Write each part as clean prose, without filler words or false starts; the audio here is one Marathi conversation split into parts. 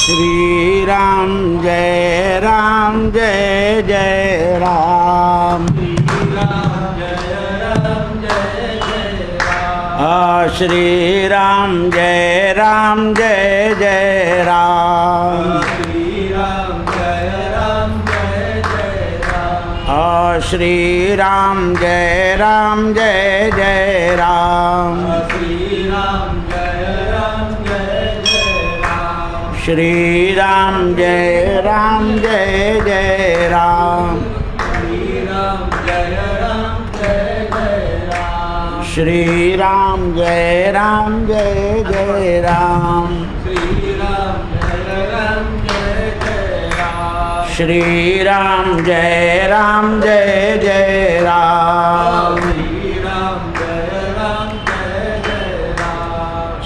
श्री राम जय जय राम। श्री राम जय जय राम। श्री राम जय जय राम। श्री राम जय जय राम। श्री राम जय जय राम। श्री राम जय जय राम।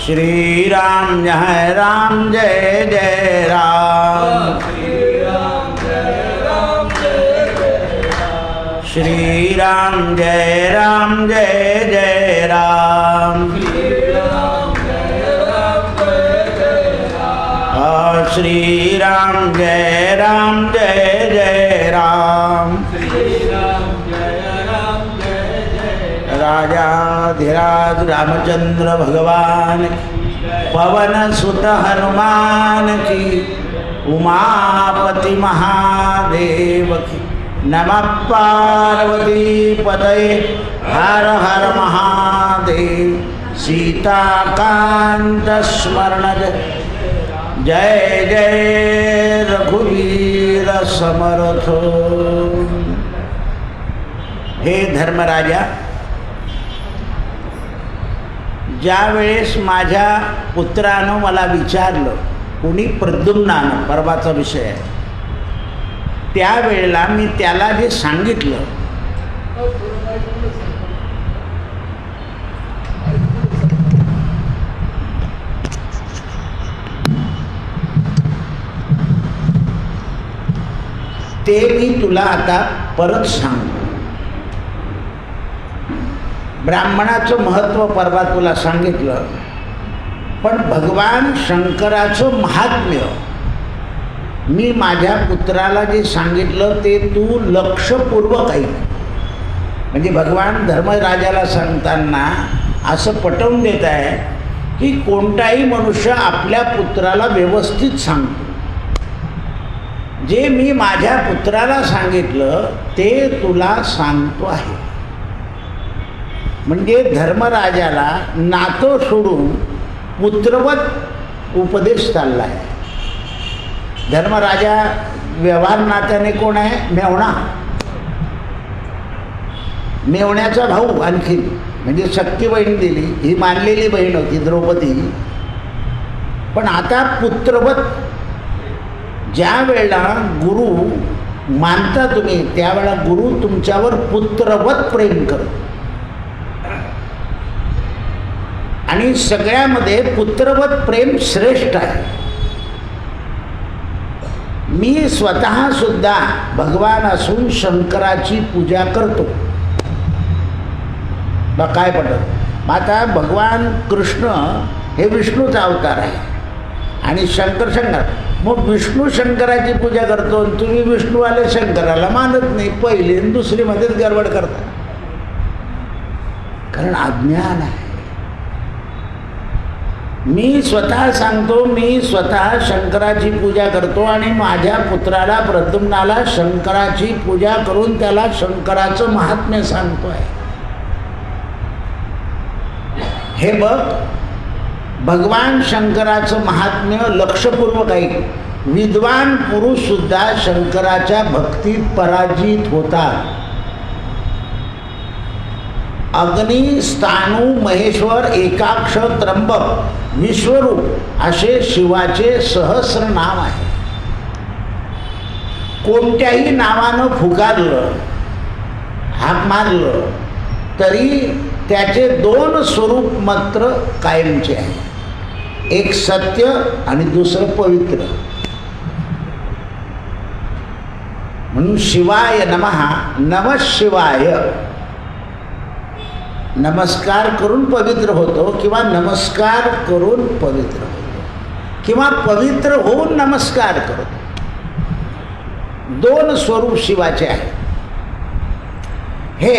श्री राम जय जय राम। श्री राम जय जय राम। श्री राम जय जय राम। राजाधिराज रामचंद्र भगवान पवन सुत हनुमान की, उमापति महादेव की। नमः पार्वती पतये हर हर महादेव। सीताकांत स्मरण जय जय रघुवीर समर्थ। हे धर्मराजा, ज्या वेळेस माझ्या पुत्रानं मला विचारलं, कुणी प्रद्युम्नानं, पर्वाचा विषय आहे, त्यावेळेला मी त्याला जे सांगितलं ते मी तुला आता परत सांगतो. ब्राह्मणाचं महत्त्व परवा तुला सांगितलं, पण भगवान शंकराचं महात्म्य मी माझ्या पुत्राला जे सांगितलं ते तू लक्षपूर्वक ऐक. म्हणजे भगवान धर्मराजाला सांगताना असं पटवून देत आहे की कोणताही मनुष्य आपल्या पुत्राला व्यवस्थित सांगतो. जे मी माझ्या पुत्राला सांगितलं ते तुला सांगतो आहे. म्हणजे धर्मराजाला नातं सोडून पुत्रवत उपदेश चालला आहे. धर्मराजा व्यवहार नात्याने कोण आहे? मेवणा, मेवण्याचा भाऊ. आणखी म्हणजे सख्खी बहीण दिली, ही मानलेली बहीण होती द्रौपदी. पण आता पुत्रवत ज्या वेळेला गुरु मानता तुम्ही, त्यावेळेला गुरु तुमच्यावर पुत्रवत प्रेम करतो. आणि सगळ्यामध्ये पुत्रवत प्रेम श्रेष्ठ आहे. मी स्वतः सुद्धा भगवान असून शंकराची पूजा करतो. बघ काय पडत. आता भगवान कृष्ण हे विष्णूचा अवतार आहे आणि शंकर. मग विष्णू शंकराची पूजा करतो, तुम्ही विष्णूवाले शंकराला मानत नाही. पहिली आणि दुसरीमध्येच गडबड करता, कारण अज्ञान आहे. मी स्वतः सांगतो, मी स्वतः शंकराची पूजा करतो आणि माझ्या पुत्राला प्रद्युम्नाला शंकराची पूजा करून त्याला शंकराचं महात्म्य सांगतो आहे. हे बघ, भगवान शंकराचं महात्म्य लक्षपूर्वक ऐक. विद्वान पुरुष सुद्धा शंकराच्या भक्तीत पराजित होतात. अग्नी, स्थाणू, महेश्वर, एकाक्ष, त्र्यंबक, विश्वरूप असे शिवाचे सहस्र नाम आहे. कोणत्याही नावानं फुकारलं, हाक मारलं तरी त्याचे दोन स्वरूप मात्र कायमचे आहे. एक सत्य आणि दुसरं पवित्र. म्हणून शिवाय नमः, नमः शिवाय. नमस्कार करून पवित्र होतो किंवा नमस्कार करून पवित्र होतो किंवा पवित्र होऊन नमस्कार करतो. दोन स्वरूप शिवाचे आहे. हे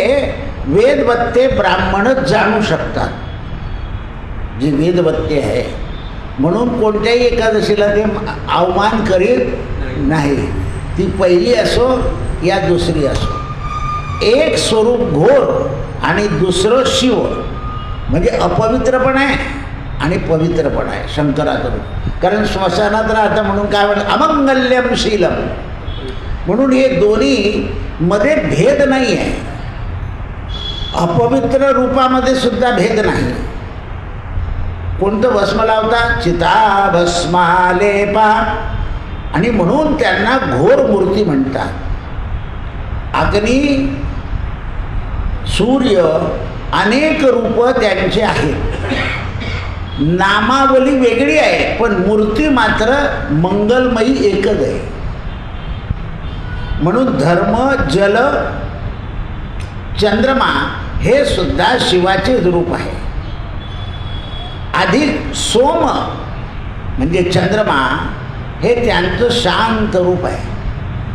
वेदवत्ते ब्राह्मणच जाणू शकतात, जे वेदवत्ते आहे. म्हणून कोणत्याही एकादशीला ते अवमान करीत नाही, ती पहिली असो या दुसरी असो. एक स्वरूप घोर आणि दुसरं शिव, म्हणजे अपवित्र पण आहे आणि पवित्र पण आहे शंकराचं रूप. कारण श्मशानात राहता म्हणून काय म्हणतात, अमंगल्यम शीलम. म्हणून हे दोन्ही मध्ये भेद नाही आहे. अपवित्र रूपामध्ये सुद्धा भेद नाही. कोणतं भस्म लावता, चिता भस्मालेपा, आणि म्हणून त्यांना घोर मूर्ती म्हणतात. अग्नी, सूर्य अनेक रूप त्यांचे आहेत. नामावली वेगळी आहे पण मूर्ती मात्र मंगलमयी एकच आहे. म्हणून धर्म, जल, चंद्रमा हे सुद्धा शिवाचे रूप आहे. अधिक सोम म्हणजे चंद्रमा हे त्यांचं शांत रूप आहे.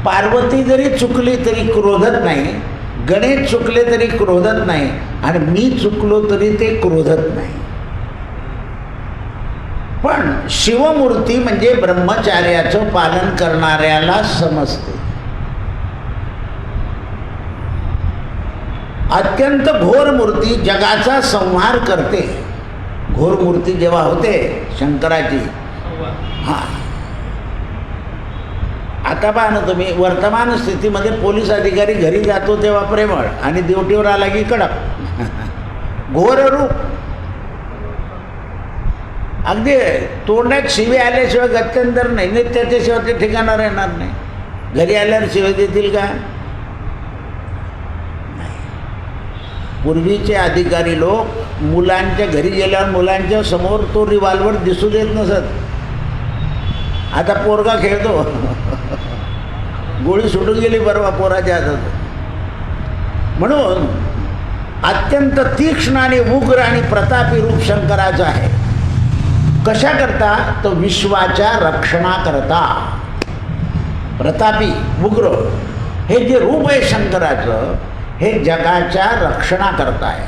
पार्वती जरी चुकली तरी क्रोधत नाही, गणेश चुकले तरी क्रोधत नाही, आणि मी चुकलो तरी ते क्रोधत नाही. पण शिवमूर्ती म्हणजे ब्रह्मचार्याचं पालन करणाऱ्याला समजते. अत्यंत घोर मूर्ती जगाचा संहार करते. घोर मूर्ती जेव्हा होते शंकराची, हां, आता पहा ना तुम्ही, वर्तमान स्थितीमध्ये पोलीस अधिकारी घरी जातो तेव्हा प्रेमळ आणि ड्युटीवर आला की कडक. घोर रूप. अगदी तोंडात शिवे आल्याशिवाय गत्यंतर नाही, नित्याच्याशिवाय ते ठिकाणावर येणार नाही. घरी आल्यावर शिवे देतील का? पूर्वीचे अधिकारी लोक मुलांच्या घरी गेल्यावर मुलांच्या समोर तो रिव्हॉल्वर दिसू देत नसत. आता पोरगा खेळतो, गोळी सुटून गेली परवा पोराच्या हातात. म्हणून अत्यंत तीक्ष्ण आणि उग्र आणि प्रतापी रूप शंकराचं आहे. कशा करता? तो विश्वाच्या रक्षणाकरता. प्रतापी, उग्र हे जे रूप आहे शंकराचं, हे जगाच्या रक्षणाकरता आहे.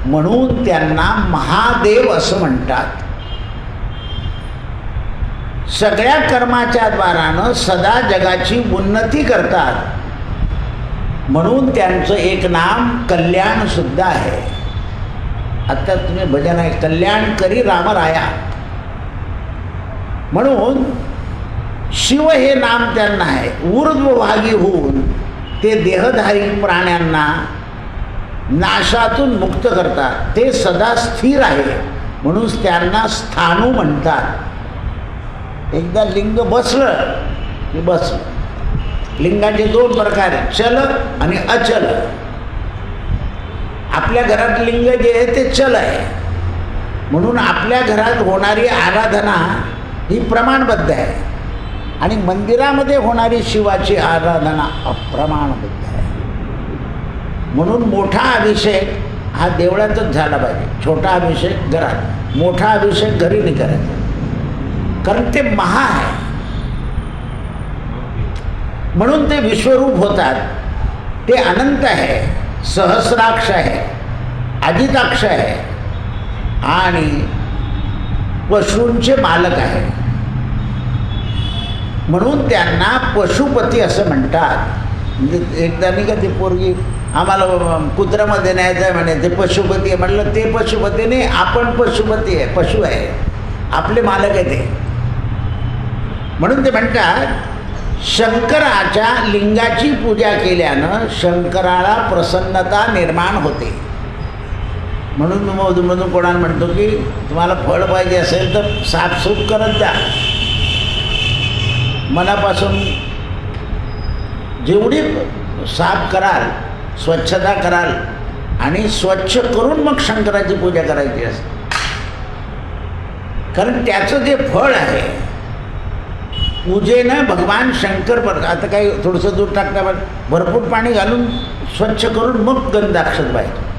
म्हणून त्यांना महादेव असं म्हणतात. सगळ्या कर्माच्या द्वारानं सदा जगाची उन्नती करतात. म्हणून त्यांचं एक नाम कल्याण सुद्धा आहे. आता तुम्ही भजन आहे, कल्याण करी रामराया. म्हणून शिव हे नाम त्यांना आहे. ऊर्ध्वभागी होऊन ते देहधारी प्राण्यांना नाशातून मुक्त करतात. ते सदा स्थिर आहे म्हणून त्यांना स्थाणू म्हणतात. एकदा लिंग बसलं की बसलं. लिंगाचे दोन प्रकार आहेत, चल आणि अचल. आपल्या घरात लिंग जे आहे ते चल आहे. म्हणून आपल्या घरात होणारी आराधना ही प्रमाणबद्ध आहे आणि मंदिरामध्ये होणारी शिवाची आराधना अप्रमाणबद्ध आहे. म्हणून मोठा अभिषेक हा देवळातच झाला पाहिजे, छोटा अभिषेक घरात, मोठा अभिषेक घरी नाही करायचा. कारण ते महा आहे. म्हणून ते विश्वरूप होतात. ते अनंत आहे, सहस्राक्ष आहे, अजिताक्ष आहे आणि पशूंचे मालक आहे. म्हणून त्यांना पशुपती असं म्हणतात. म्हणजे एकदा नाही का ती पोरगी आम्हाला कुत्र्यामध्ये न्यायचं आहे म्हणे, ते पशुपती आहे. म्हटलं ते पशुपती नाही, आपण पशुपती आहे, पशु आहे, आपले मालक आहे ते. म्हणून ते म्हणतात शंकराच्या लिंगाची पूजा केल्यानं शंकराला प्रसन्नता निर्माण होते. म्हणून मी मधून कोणाला म्हणतो की तुम्हाला फळ पाहिजे असेल तर साफसूफ करत जा. मनापासून जेवढी साफ कराल, स्वच्छता कराल आणि स्वच्छ करून मग शंकराची पूजा करायची असते. कारण त्याचं जे फळ आहे पूजेनं भगवान शंकर आता काही थोडंसं दूध टाकता भरपूर पाणी घालून स्वच्छ करून मग गंधाक्षत पाहिजे.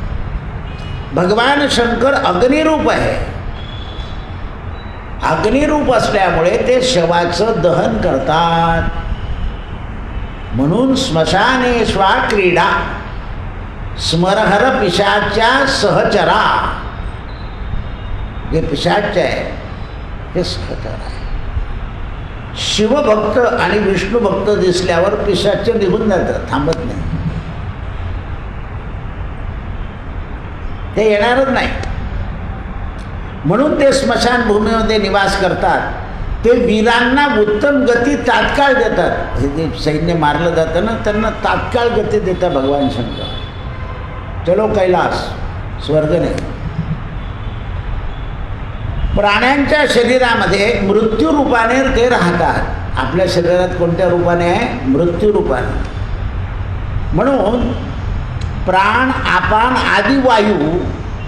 भगवान शंकर अग्निरूप आहे. अग्निरूप असल्यामुळे ते शवाचं दहन करतात. म्हणून स्मशाने स्वा क्रीडा स्मरहर पिशाच्या सहचरा. जे पिशाच आहे हे सहचर आहे. शिवभक्त आणि विष्णुभक्त दिसल्यावर पिशाच निघून जातात, थांबत नाही, ते येणारच नाही. म्हणून ते स्मशानभूमीमध्ये निवास करतात. ते वीरांना उत्तम गती तात्काळ देतात. हे जे सैन्य मारलं जातं ना त्यांना तात्काळ गती देतात भगवान शंकर. चलो कैलास, स्वर्ग नाही. प्राण्यांच्या शरीरामध्ये मृत्यू रूपाने ते राहतात. आपल्या शरीरात कोणत्या रूपाने आहे? मृत्यू रूपाने. म्हणून प्राण, अपान आदी वायू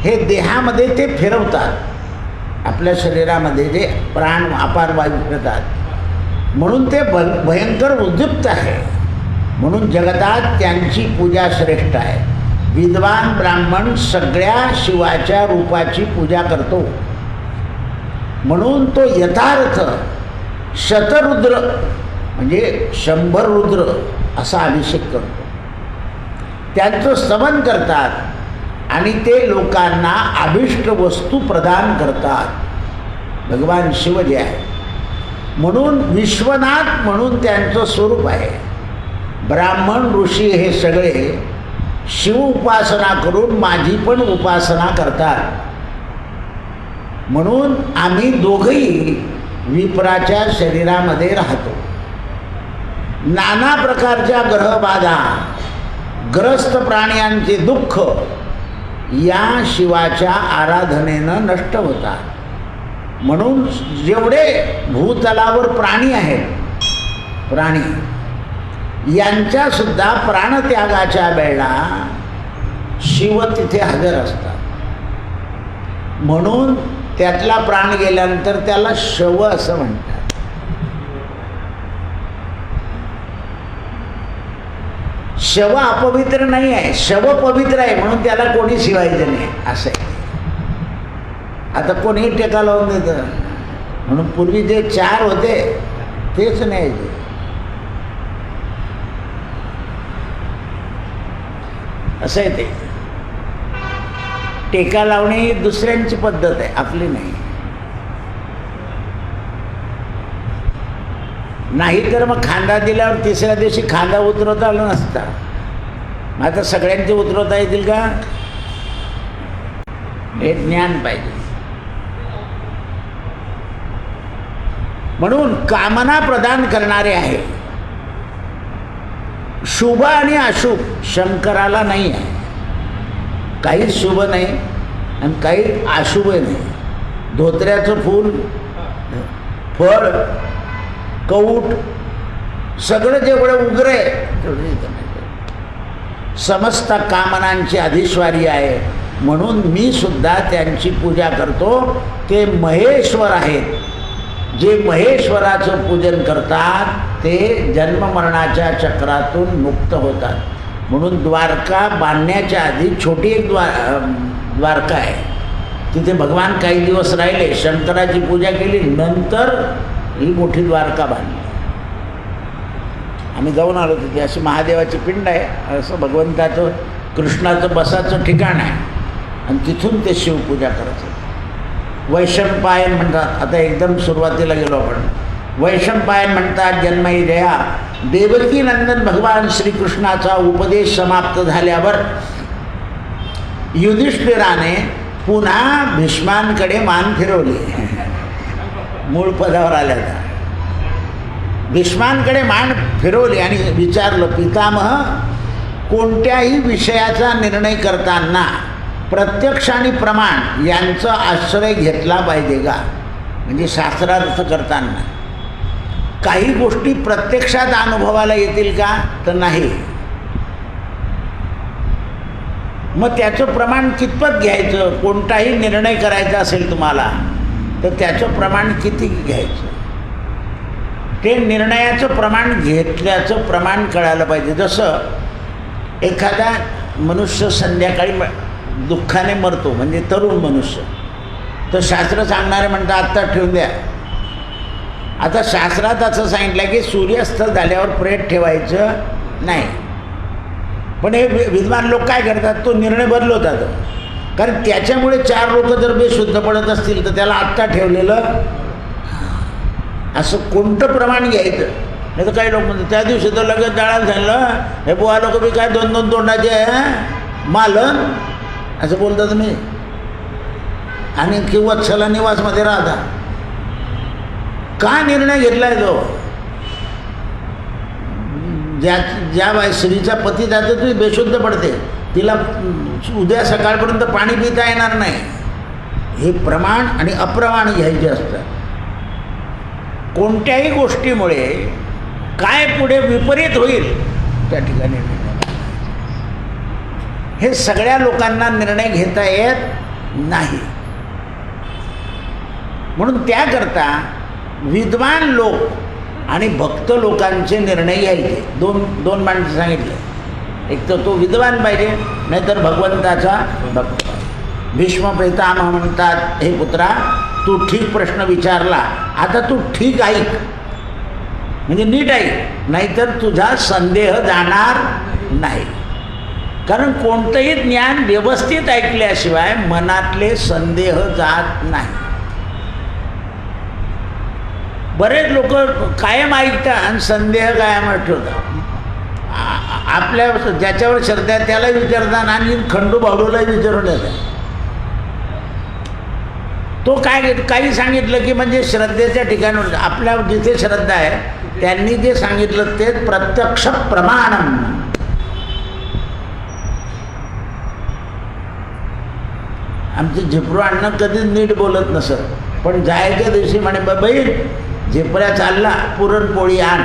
हे देहामध्ये ते फिरवतात. आपल्या शरीरामध्ये जे प्राण, अपान वायू फिरतात म्हणून ते भयंकर उद्युक्त आहे. म्हणून जगतात त्यांची पूजा श्रेष्ठ आहे. विद्वान ब्राह्मण सगळ्या शिवाच्या रूपाची पूजा करतो. म्हणून तो यथार्थ शतरुद्र म्हणजे 100 रुद्र असा अभिषेक करतो. त्यांचं स्तवन करतात आणि ते लोकांना अभिष्ट वस्तू प्रदान करतात. भगवान शिव जे आहे म्हणून विश्वनाथ म्हणून त्यांचं स्वरूप आहे. ब्राह्मण ऋषी हे सगळे शिव उपासना करून माझी पण उपासना करतात. म्हणून आम्ही दोघंही विप्राच्या शरीरामध्ये राहतो. नाना प्रकारच्या ग्रहबाधा, ग्रस्त प्राण्यांचे दुःख या शिवाच्या आराधनेनं नष्ट होतात. म्हणून जेवढे भूतलावर प्राणी आहेत, प्राणी यांच्यासुद्धा प्राणत्यागाच्या वेळेला शिव तिथे हजर असतात. म्हणून त्यातला प्राण गेल्यानंतर त्याला शव असं म्हणतात. शव अपवित्र नाही आहे, शव पवित्र आहे म्हणून त्याला कोणी शिवायचं नाही असं आहे. आता कोणीही टेका लावून देतं. म्हणून पूर्वी जे 4 होते तेच नाही. असं आहे ते. टेका लावणे ही दुसऱ्यांची पद्धत आहे, आपली नाही. नाही तर मग खांदा दिल्यावर तिसऱ्या दिवशी खांदा उतरवता आला नसता. मग आता सगळ्यांचे उतरवता येतील का? हे ज्ञान पाहिजे. म्हणून कामना प्रदान करणारे आहे. शुभ आणि अशुभ शंकराला नाही आहे. काही शुभ नाही आणि काही अशुभ नाही. धोत्र्याचं फूल, फळ, कौट सगळं जेवढं उग्र आहे समस्त कामनांची अधिश्वारी आहे. म्हणून मी सुद्धा त्यांची पूजा करतो. ते महेश्वर आहेत. जे महेश्वराचं पूजन करतात ते जन्ममरणाच्या चक्रातून मुक्त होतात. म्हणून द्वारका बांधण्याच्या आधी छोटी एक द्वारका आहे. तिथे भगवान काही दिवस राहिले, शंकराची पूजा केली, नंतर ही मोठी द्वारका बांधली. आम्ही जाऊन आलो तिथे. अशी महादेवाची पिंड आहे, असं भगवंताचं कृष्णाचं बसाचं ठिकाण आहे आणि तिथून ते शिवपूजा करतात. वैशंपायन म्हणतात. आता एकदम सुरुवातीला गेलो आपण. वैशंपायन म्हणतात जन्मही जया. देवकी नंदन भगवान श्रीकृष्णाचा उपदेश समाप्त झाल्यावर युधिष्ठिराने पुन्हा भीष्मांकडे मान फिरवली. मूळ पदावर आल्याचा भीष्मांकडे मान फिरवली आणि विचारलं, पितामह, कोणत्याही विषयाचा निर्णय करताना प्रत्यक्ष आणि प्रमाण यांचा आश्रय घेतला पाहिजे का? म्हणजे शास्त्रार्थ करताना काही गोष्टी प्रत्यक्षात अनुभवाला येतील का? तर नाही. मग त्याचं प्रमाण कितपत घ्यायचं? कोणताही निर्णय करायचा असेल तुम्हाला तर त्याचं प्रमाण किती घ्यायचं? ते निर्णयाचं प्रमाण घेतल्याचं प्रमाण कळायला पाहिजे. जसं एखादा मनुष्य संध्याकाळी दुःखाने मरतो, म्हणजे तरुण मनुष्य, तर शास्त्र सांगणारे म्हणतात आत्ता ठेवून द्या. आता शास्त्रात असं सांगितलं की सूर्यास्त झाल्यावर प्रेत ठेवायचं नाही. पण हे विद्वान लोक काय करतात? तो निर्णय बदलवतात. कारण त्याच्यामुळे 4 लोक जर बेशुद्ध पडत असतील तर त्याला आत्ता ठेवलेलं. असं कोणतं प्रमाण घ्यायचं? नाही तर काही लोक म्हणतात त्या दिवशी तर लगेच जाळायला झालं, हे बुवा लोक बी काय 2-2 तोंडाचे आहे मालन असं बोलतात मी. आणि किंवा वत्सला निवासमध्ये राहता. का निर्णय घेतलाय तो? ज्या बाई स्त्रीचा पती जातो ती बेशुद्ध पडते, तिला उद्या सकाळपर्यंत पाणी पिता येणार नाही. हे प्रमाण आणि अप्रमाण घ्यायचे असतात. कोणत्याही गोष्टीमुळे काय पुढे विपरीत होईल त्या ठिकाणी हे सगळ्या लोकांना निर्णय घेता येत नाही. म्हणून त्याकरता विद्वान लोक आणि भक्त लोकांचे निर्णय घ्यायचे. दोन माणसं सांगितले, एक तर तो विद्वान पाहिजे, नाहीतर भगवंताचा भक्त. भीष्म पितामह म्हणतात, हे पुत्रा तू ठीक प्रश्न विचारला, आता तू ठीक ऐक, म्हणजे नीट ऐक, नाहीतर तुझा संदेह जाणार नाही. कारण कोणतंही ज्ञान व्यवस्थित ऐकल्याशिवाय मनातले संदेह जात नाही. बरेच लोक कायम ऐकतात आणि संदेह कायम ठेवतात. आपल्या ज्याच्यावर श्रद्धा आहे त्याला विचारतात आणि खंडू भाऊला विचारून येतात. तो काही सांगितलं की म्हणजे श्रद्धेच्या ठिकाणी आपल्या जिथे श्रद्धा आहे त्यांनी जे सांगितलं ते प्रत्यक्ष प्रमाणम. आमचे झिपरू अण्णा कधीच नीट बोलत नसत, पण जायच्या दिवशी म्हणे बहीण झिपऱ्या चालला पुरणपोळी आण,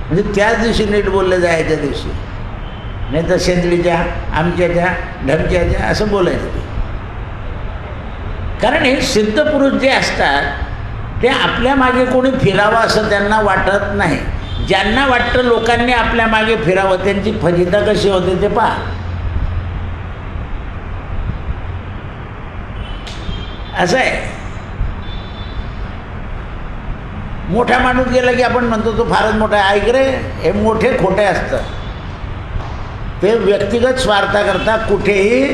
म्हणजे त्याच दिवशी नीट बोलले जायच्या दिवशी. नाही तर शेंदळीच्या आमच्याच्या ढमक्याच्या असं बोलायचं. कारण हे सिद्ध पुरुष जे असतात ते आपल्या मागे कोणी फिरावं असं त्यांना वाटत नाही. ज्यांना वाटतं लोकांनी आपल्या मागे फिरावं त्यांची फजिता कशी होते ते पहा. असं आहे. मोठा माणूस गेला की आपण म्हणतो तो फारच मोठा आहे. ऐक रे, हे मोठे खोटे असतात. ते व्यक्तिगत स्वार्थाकरता कुठेही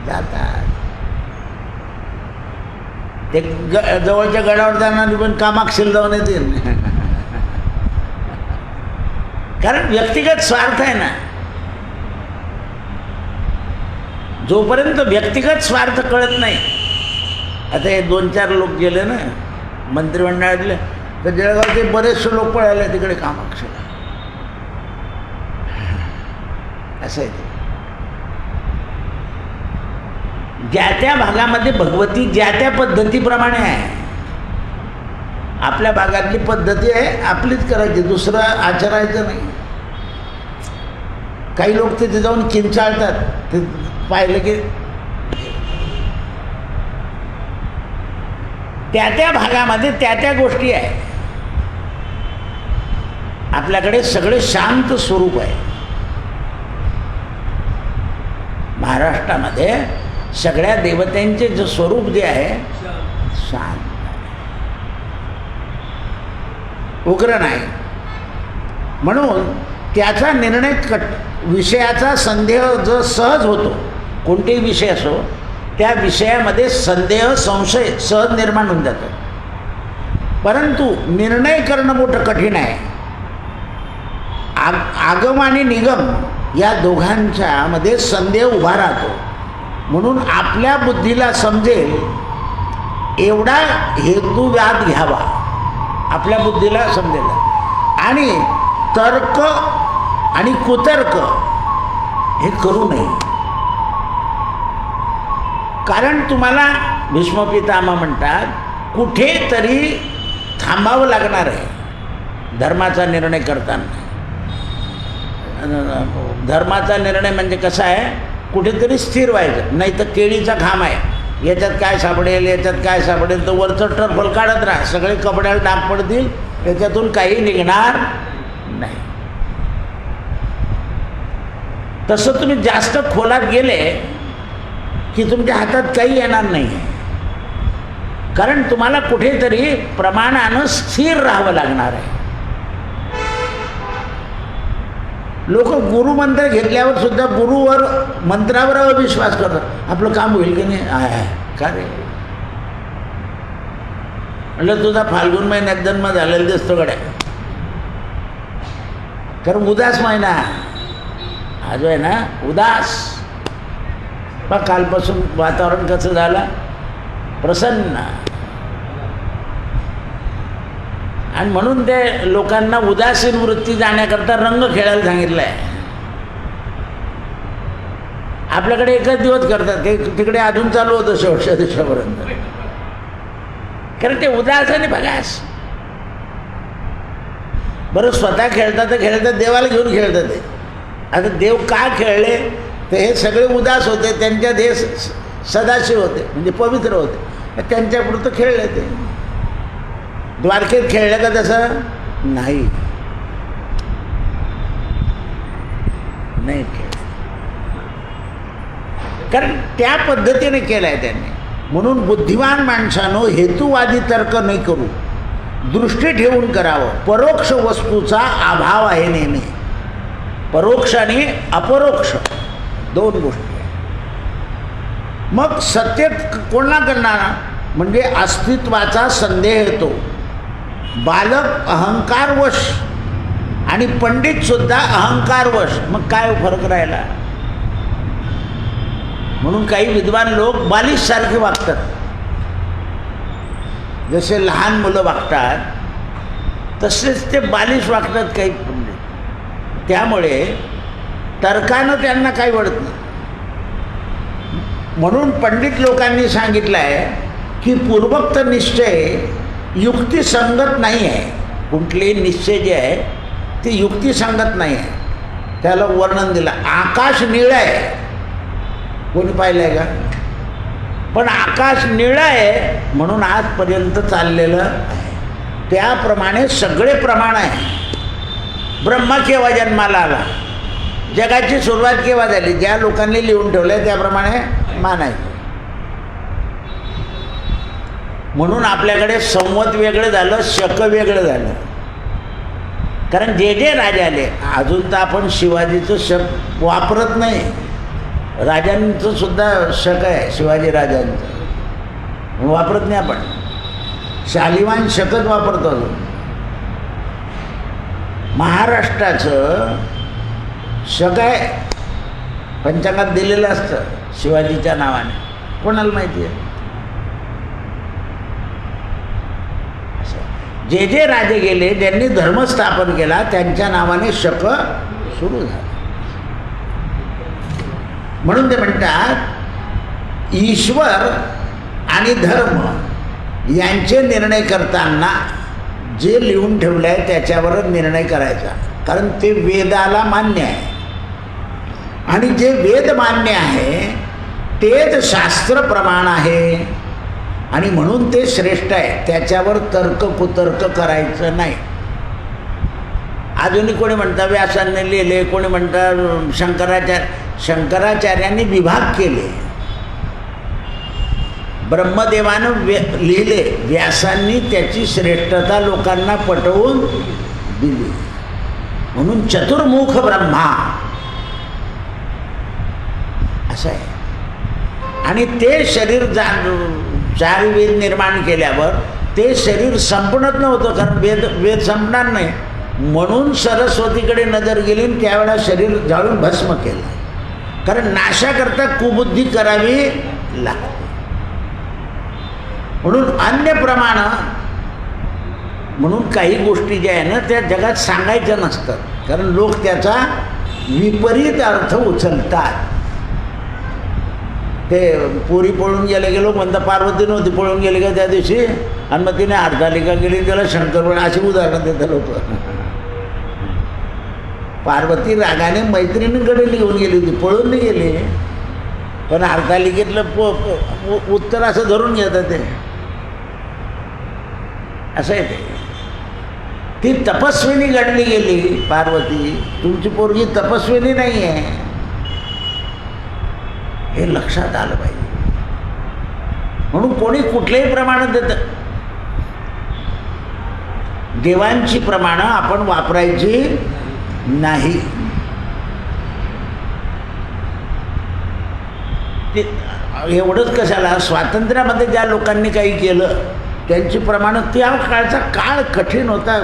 जातात. ते जवळच्या गडावर जाणार पण कामाक्षीला जाऊन येतील. कारण व्यक्तिगत स्वार्थ आहे ना. जोपर्यंत व्यक्तिगत स्वार्थ कळत नाही. आता हे 2-4 लोक गेले ना मंत्रिमंडळातले, तर जळगावचे बरेचसे लोक पळाले तिकडे कामाक्षीला. असं आहे. ज्या त्या भागामध्ये भगवती ज्या त्या पद्धतीप्रमाणे आहे. आपल्या भागातली पद्धती आहे आपलीच करायची, दुसरं आचरायचं नाही. काही लोक तिथे जाऊन किंचाळतात, ते पाहिलं की त्या त्या भागामध्ये त्या त्या गोष्टी आहे. आपल्याकडे सगळे शांत स्वरूप आहे. महाराष्ट्रामध्ये सगळ्या देवतांचे जे स्वरूप जे आहे शांत, उग्र नाही. म्हणून त्याचा निर्णय विषयाचा संदेह जो सहज होतो, कोणतेही विषय असो त्या विषयामध्ये संदेह संशय सहज निर्माण होऊन जातो. परंतु निर्णय करणं मोठं कठीण आहे. आगम आणि निगम या दोघांच्या मध्ये संदेह उभा राहतो. म्हणून आपल्या बुद्धीला समजेल एवढा हेतुवाद घ्यावा, आपल्या बुद्धीला समजेल. आणि तर्क आणि कुतर्क हे करू नये. कारण तुम्हाला भीष्म पितामह म्हणतात कुठेतरी थांबावं लागणार आहे धर्माचा निर्णय करताना. धर्माचा निर्णय म्हणजे कसा आहे, कुठेतरी स्थिर व्हायचं. नाही तर केळीचा खांब आहे, याच्यात काय सापडेल याच्यात काय सापडेल, तर वरचं टरफल काढत राहा, सगळे कपड्याला डाग पडतील, त्याच्यातून काही निघणार नाही. तसं तुम्ही जास्त खोलात गेले की तुमच्या हातात काही येणार नाही, कारण तुम्हाला कुठेतरी प्रमाणानं स्थिर राहावं लागणार आहे. लोक गुरुमंत्र घेतल्यावर सुद्धा गुरुवर मंत्रावर अविश्वास करतात. आपलं काम होईल की नाही, आहे का रे, म्हटलं तुझा फाल्गुन महिन्यात जन्म झालेला दिसतो गड्या, कारण उदास महिना हा जो आहे ना, उदास. पण कालपासून वातावरण कसं झालं, प्रसन्न. आणि म्हणून ते लोकांना उदासीन वृत्ती जाण्याकरता रंग खेळायला सांगितलं आहे. आपल्याकडे एकच दिवस करतात, तिकडे अजून चालू होतं शेवटच्या दिवसापर्यंत, कारण ते उदास आणि भगास. बरं स्वतः खेळतात तर खेळतात, देवाला घेऊन खेळतात ते. आता देव का खेळले, तर हे सगळे उदास होते, त्यांच्या देह सदाशिव होते, म्हणजे पवित्र होते, त्यांच्यापुरतं खेळले ते. द्वारकेत खेळलं का तसं नाही, नाही खेळ, कारण त्या पद्धतीने केलं आहे त्यांनी. म्हणून बुद्धिमान माणसानं हेतुवादी तर्क नाही करू, दृष्टी ठेवून करावं. परोक्ष वस्तूचा अभाव आहे नेहमी, परोक्ष आणि अपरोक्ष दोन गोष्टी. मग सत्य कोणा करणार, म्हणजे अस्तित्वाचा संदेह येतो. बालक अहंकारवश आणि पंडितसुद्धा अहंकारवश, मग काय फरक राहिला. म्हणून काही विद्वान लोक बालिशसारखे वागतात, जसे लहान मुलं वागतात तसेच ते बालिश वागतात काही पंडित. त्यामुळे तर्कानं त्यांना काही वळत नाही. म्हणून पंडित लोकांनी सांगितलं आहे की पूर्वोक्त निश्चय युक्तिसंगत नाही आहे. कुठलेही निश्चय जे आहे ते युक्तिसंगत नाही आहे. त्याला वर्णन दिलं, आकाश निळं आहे, कोणी पाहिलं आहे का, पण आकाश निळं आहे म्हणून आजपर्यंत चाललेलं आहे. त्याप्रमाणे सगळे प्रमाण आहे. ब्रह्मा केव्हा जन्माला आला, जगाची सुरुवात केव्हा झाली, ज्या लोकांनी लिहून ठेवलं त्याप्रमाणे मानायचं. म्हणून आपल्याकडे संवत वेगळं झालं, शक वेगळं झालं. कारण जे जे राजे आले, अजून तर आपण शिवाजीचं शक वापरत नाही, राजांचं सुद्धा शक आहे, शिवाजी राजांचं वापरत नाही आपण. शालिवान शकच वापरतो. अजून महाराष्ट्राचं शक आहे, पंचांगात दिलेलं असतं शिवाजीच्या नावाने, कोणाला माहिती आहे. जे जे राजे गेले, ज्यांनी धर्म स्थापन केला, त्यांच्या नावाने शक सुरू झालं. म्हणून ते म्हणतात ईश्वर आणि धर्म यांचे निर्णय करताना जे लिहून ठेवलं आहे त्याच्यावरच निर्णय करायचा, कारण ते वेदाला मान्य आहे. आणि जे वेद मान्य आहे तेच शास्त्र प्रमाण आहे, आणि म्हणून ते श्रेष्ठ आहे. त्याच्यावर तर्क कुतर्क करायचं नाही. अजूनही कोणी म्हणतात व्यासांनी लिहिले, कोणी म्हणतात शंकराचार्यांनी विभाग केले. ब्रह्मदेवानं लिहिले, व्यासांनी त्याची श्रेष्ठता लोकांना पटवून दिली. म्हणून चतुर्मुख ब्रह्मा असं आहे. आणि ते शरीर चार वेद निर्माण केल्यावर ते शरीर संपणच नव्हतं, कारण वेद संपणार नाही. म्हणून सरस्वतीकडे नजर गेली, त्यावेळेला शरीर जाळून भस्म केलं. कारण नाशाकरता कुबुद्धी करावी लागते. म्हणून अन्य प्रमाण, म्हणून काही गोष्टी ज्या आहे ना त्या जगात सांगायच्या नसतात, कारण लोक त्याचा विपरीत अर्थ उचलतात. ते पोरी पळून गेलो म्हणता पार्वती नव्हती पळून गेली का त्या दिवशी, आणि मग तिने हरतालिका गेली त्याला शंकर अशी उदाहरणं देतात लोक. पार्वती रागाने मैत्रिणींकडे निघून गेली होती, पळून नाही गेली, पण हरतालिकेतलं उत्तर असं धरून घेतात ते. असं आहे ते. ती तपस्विनी गणली गेली पार्वती, तुमची पोरगी तपस्विनी नाही आहे, हे लक्षात आलं पाहिजे. म्हणून कोणी कुठलेही प्रमाण देतं, देवांची प्रमाणं आपण वापरायची नाही. ते एवढंच कशाला, स्वातंत्र्यामध्ये ज्या लोकांनी काही केलं त्यांची प्रमाणं, त्या काळचा काळ कठीण होता,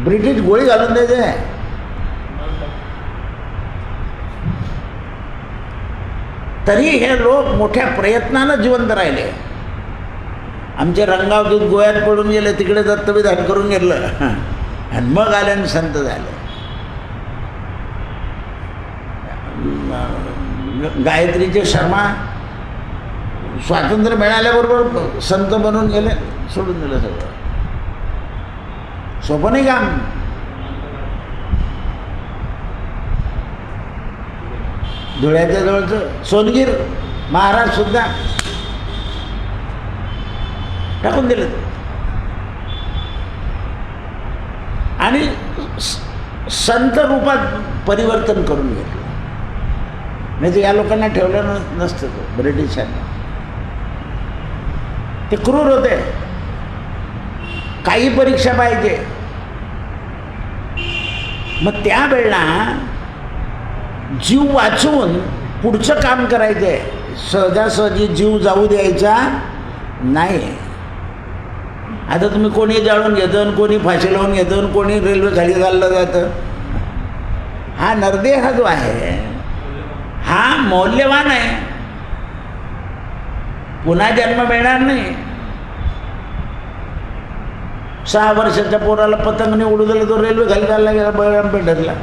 ब्रिटिश गोळी घालून द्यायचे. तरी हे लोक मोठ्या प्रयत्नानं जिवंत राहिले. आमचे रंगावदूत गोव्यात पडून गेले, तिकडे दत्तविधान करून गेलं आणि मग आल्याने संत झाले. गायत्रीचे शर्मा स्वातंत्र्य मिळाल्याबरोबर संत बनून गेले, सोडून दिलं सगळं. सोपं नाही काम. धुळ्याच्या जवळचं सोनगीर महाराज सुद्धा टाकून दिले आणि संत रूपात परिवर्तन करून घेतलं. नाही तर या लोकांना ठेवलं नसतं ब्रिटिशांना. ते क्रूर होते. काही परीक्षा पाहिजे. मग त्यावेळेला जीव वाचवून पुढचं काम करायचं आहे. सहजासहजी जीव जाऊ द्यायचा नाही. आता तुम्ही कोणी जाळून घेतं आणि कोणी फाशी लावून घेतं आणि कोणी रेल्वे खाली चाललं जातं. हा नरदेह जो आहे हा मौल्यवान आहे, पुन्हा जन्म मिळणार नाही. 6 वर्षाच्या पोराला पतंगने उडू दिलं, तो रेल्वे खाली चालला गेला बळराम पेठरला.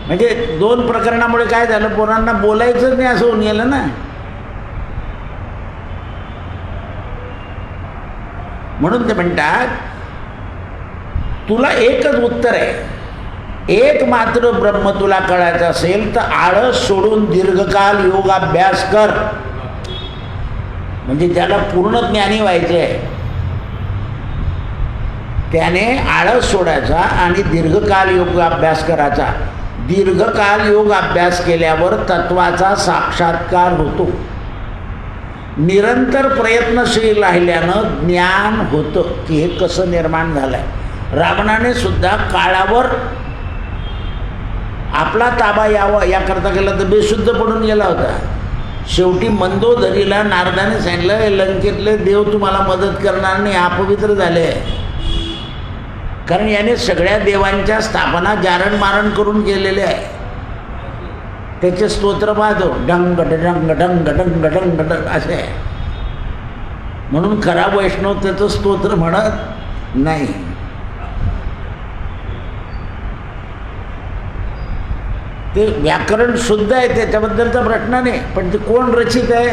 म्हणजे 2 प्रकरणामुळे काय झालं, पोरांना बोलायचं नाही असं होऊन गेलं ना. म्हणून ते म्हणतात तुला एकच उत्तर आहे, एक मात्र ब्रह्म तुला कळायचं असेल तर आळस सोडून दीर्घकाल योगाभ्यास कर. म्हणजे ज्याला पूर्ण ज्ञानी व्हायचे आहे त्याने आळस सोडायचा आणि दीर्घकाल योगाभ्यास करायचा. दीर्घकाल योग अभ्यास केल्यावर तत्वाचा साक्षात्कार होतो. निरंतर प्रयत्नशील राहिल्यानं ज्ञान होतं की हे कसं निर्माण झालं आहे. रावणाने सुद्धा काळावर आपला ताबा यावा याकरता केला तर बेशुद्ध पडून गेला होता. शेवटी मंदोदरीला नारदाने सांगितलं लंकेतले देव तुम्हाला मदत करणार नाही, अपवित्र झाले. कारण याने सगळ्या देवांच्या स्थापना जारण मारण करून गेलेले आहे. त्याचे स्तोत्र पाहतो डंग डंग डंग डंग डंग डंग असे आहे. म्हणून खरा वैष्णव त्याचं स्तोत्र म्हणत नाही. ते व्याकरण शुद्ध आहे त्याच्याबद्दलचा प्रश्न नाही, पण ते कोण रचित आहे.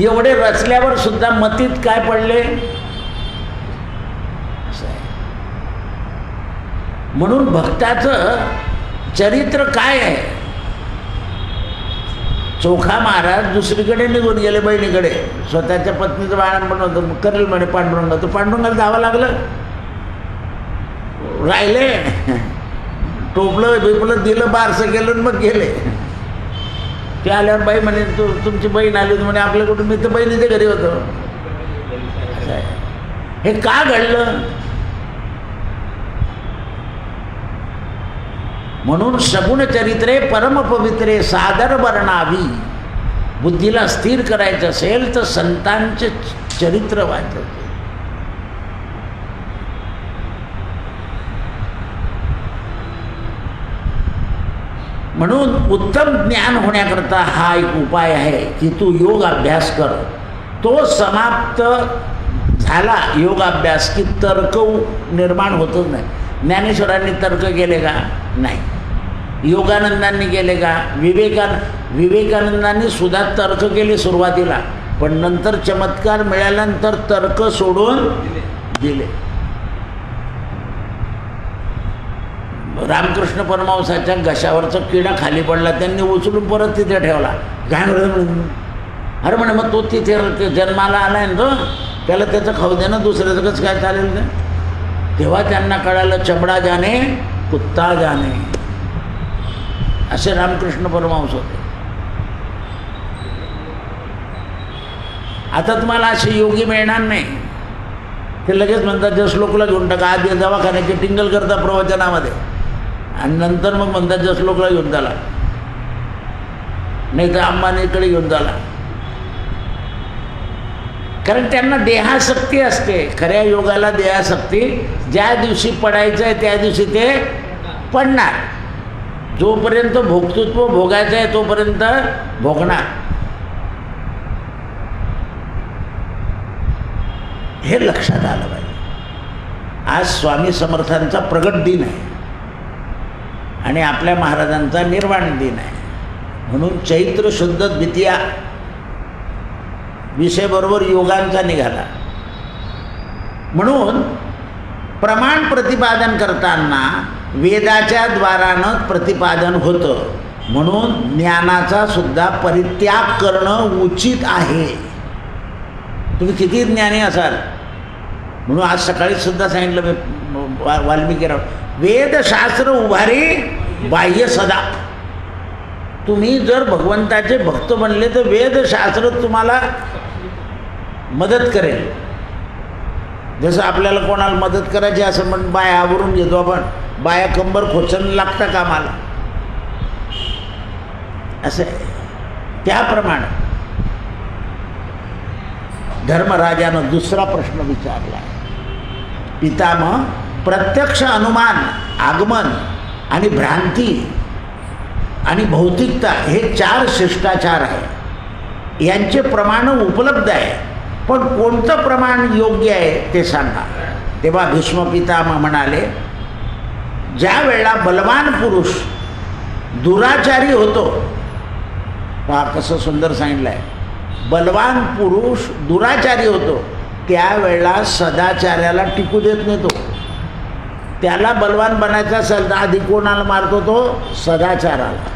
एवढे रचल्यावर सुद्धा मतीत काय पडले. म्हणून भक्ताचं चरित्र काय आहे. चोखा महाराज दुसरीकडे निघून गेले बहिणीकडे, स्वतःच्या पत्नीचं बाळांपण होतं, करेल म्हणे पांडुरंग. तो पांडुरंगाला जावं लागलं, राहिले, टोपलं बिपलं दिलं, बारसं केलं मग गेले. ते आल्यावर बाई म्हणे तुमची बहीण आली होती म्हणे आपल्याकडून. मी तर बहिणीच्या घरी होतो. हे का घडलं. म्हणून सगुण चरित्रे परमपवित्रे सादर वर्णावी. बुद्धीला स्थिर करायचं असेल तर संतांचे चरित्र वाचायचे. म्हणून उत्तम ज्ञान होण्याकरता हा एक उपाय आहे की तू योग अभ्यास कर. तो समाप्त झाला योगाभ्यास की तर्क निर्माण होतच नाही. ज्ञानेश्वरांनी तर्क केले का. नाही. योगानंदांनी केले का? विवेकानंदांनी सुद्धा तर्क केले सुरुवातीला, पण नंतर चमत्कार मिळाल्यानंतर तर्क सोडून दिले. रामकृष्ण परमहंसाच्या घशावरचा किडा खाली पडला, त्यांनी उचलून परत तिथे ठेवला. काय म्हणून? अरे म्हणे मग तो तिथे जन्माला आलाय ना, तो त्याला त्याचं खाऊ दे ना, दुसऱ्याचं कसं काय चालेल ते? तेव्हा त्यांना कळालं, चमडा जाने कुत्ता जाने. असे रामकृष्ण परमहंस होते. आता तुम्हाला असे योगी मिळणार नाही. ते लगेच म्हणतात ज्या श्लोकला घेऊन टाका, आधी दवाखान्याची टिंगल करता प्रवचनामध्ये, आणि नंतर मग म्हणतात ज्या श्लोकला घेऊन झाला, नाही तर अंबानीकडे घेऊन झाला. कारण त्यांना देहासक्ती असते. खऱ्या योगाला देहासक्ती, ज्या दिवशी पडायचं आहे त्या दिवशी ते पडणार. जोपर्यंत भोक्तृत्व भोगायचं आहे तोपर्यंत भोगणार. हे लक्षात आलं पाहिजे. आज स्वामी समर्थांचा प्रगट दिन आहे आणि आपल्या महाराजांचा निर्वाण दिन आहे. म्हणून चैत्र शुद्ध द्वितीया विषय बरोबर योगांचा निघाला. म्हणून प्रमाण प्रतिपादन करताना वेदाच्या द्वारानं प्रतिपादन होतं. म्हणून ज्ञानाचा सुद्धा परित्याग करणं उचित आहे. तुम्ही किती ज्ञानी असाल. म्हणून आज सकाळी सुद्धा सांगितलं वाल्मिकीराव, वेदशास्त्र उभारी बाह्य सदा. तुम्ही जर भगवंताचे भक्त बनले तर वेदशास्त्र तुम्हाला मदत करेल. जसं आपल्याला कोणाला मदत करायची असं म्हणून बाया आवरून घेतो आपण, बाया कंबर खोचून लागता कामाला, असं आहे. त्याप्रमाणे धर्मराजानं दुसरा प्रश्न विचारला. पितामह, प्रत्यक्ष अनुमान, आगमन आणि भ्रांती आणि भौतिकता हे 4 शिष्टाचार आहे. यांचे प्रमाण उपलब्ध आहे, पण कोणतं प्रमाण योग्य आहे ते सांगा. तेव्हा भीष्म पितामह म्हणाले, ज्या वेळेला बलवान पुरुष दुराचारी होतो, पहा कसं सुंदर सांगितलं आहे, बलवान पुरुष दुराचारी होतो त्यावेळेला सदाचार्याला टिकू देत नाही. तो त्याला बलवान बनायचा असेल तर आधी कोणाला मारतो? तो सदाचाराला.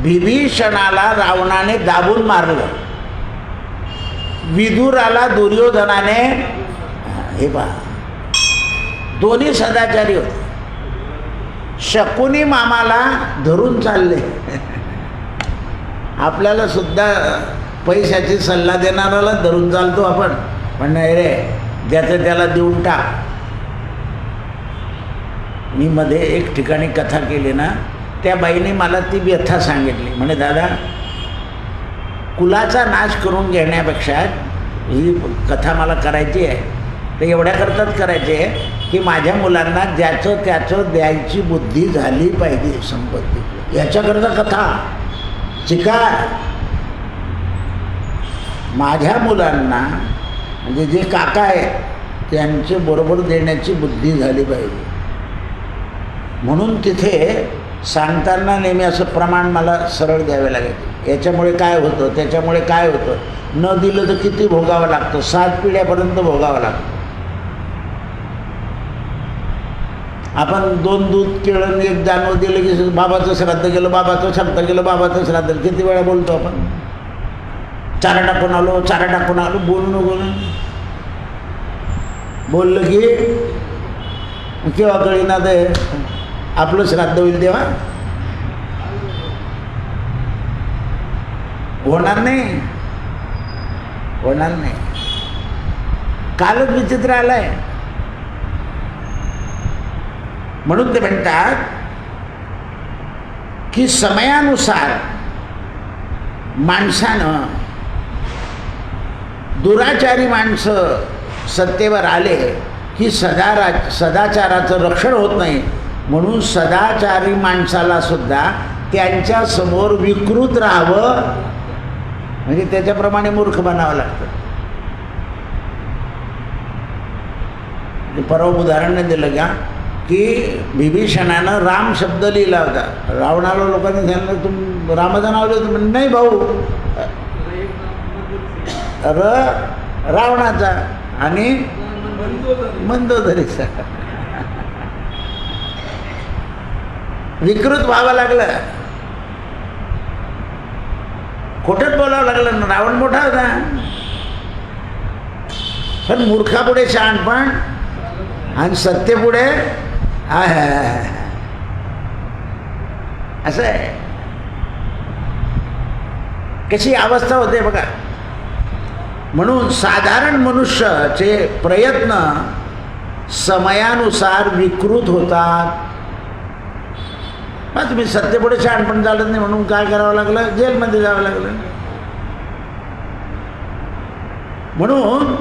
विभीषणाला रावणाने दाबून मारलं, विदुराला दुर्योधनाने, हे पहा दोन्ही सदाचारी होते. शकुनी मामाला धरून चालले. आपल्याला सुद्धा पैशाची सल्ला देणाऱ्याला धरून चालतो आपण, पण नाही रे, ज्याचं त्याला देऊन टाक. मी मध्ये एक ठिकाणी कथा केली ना, त्या बाईने मला ती व्यथा सांगितली. म्हणे दादा, कुलाचा नाश करून घेण्यापेक्षा ही कथा मला करायची आहे, तर एवढ्याकरताच करायची आहे की माझ्या मुलांना ज्याचं त्याचं द्यायची बुद्धी झाली पाहिजे संपत्ती. याच्याकरता कथा शिकार. माझ्या मुलांना म्हणजे जे काका आहेत त्यांचे बरोबर देण्याची बुद्धी झाली पाहिजे. म्हणून तिथे सांगताना नेहमी असं प्रमाण मला सरळ द्यावे लागेल. याच्यामुळे काय होतं, त्याच्यामुळे काय होतं. न दिलं तर किती भोगावं लागतं, 7 पिढ्यापर्यंत भोगावं लागतं. आपण 2 दूध केळं 1 जानवर दिलं की बाबाचं श्राद्ध केलं, बाबाचं श्राद्ध केलं, बाबाचं श्राद्ध. किती वेळा बोलतो आपण, चारा टाकून आलो, चारा टाकून आलो. बोलून बोललं की केव्हा कळीना ते आपलं श्राद्ध होईल तेव्हा. होणार नाही, होणार नाही. कालच विचित्र आलाय. म्हणून ते म्हणतात की समयानुसार माणसानं, दुराचारी माणसं सत्तेवर आले की सदाचाराचं रक्षण होत नाही. म्हणून सदाचारी माणसाला सुद्धा त्यांच्यासमोर विकृत राहावं, म्हणजे त्याच्याप्रमाणे मूर्ख बनावं लागतं. परवा उदाहरण दिलं का की विभीषणानं राम शब्द लिहिला होता. रावणाला लोकांनी सांगितलं तुम रामाचं नाव लिहिलं म्हणजे नाही भाऊ, रावणाचा आणि मंदोदरीचा. विकृत व्हावं लागलं, खोटंच बोलावं लागलं ना. रावण मोठा होता, पण मूर्खापुढे शहाणपण आणि सत्तेपुढे असं आहे. कशी अवस्था होते बघा. म्हणून साधारण मनुष्याचे प्रयत्न समयानुसार विकृत होतात. तुम्ही सत्तेपुढे शहाणपण चालत नाही म्हणून काय करावं लागलं, जेलमध्ये जावं लागलं. म्हणून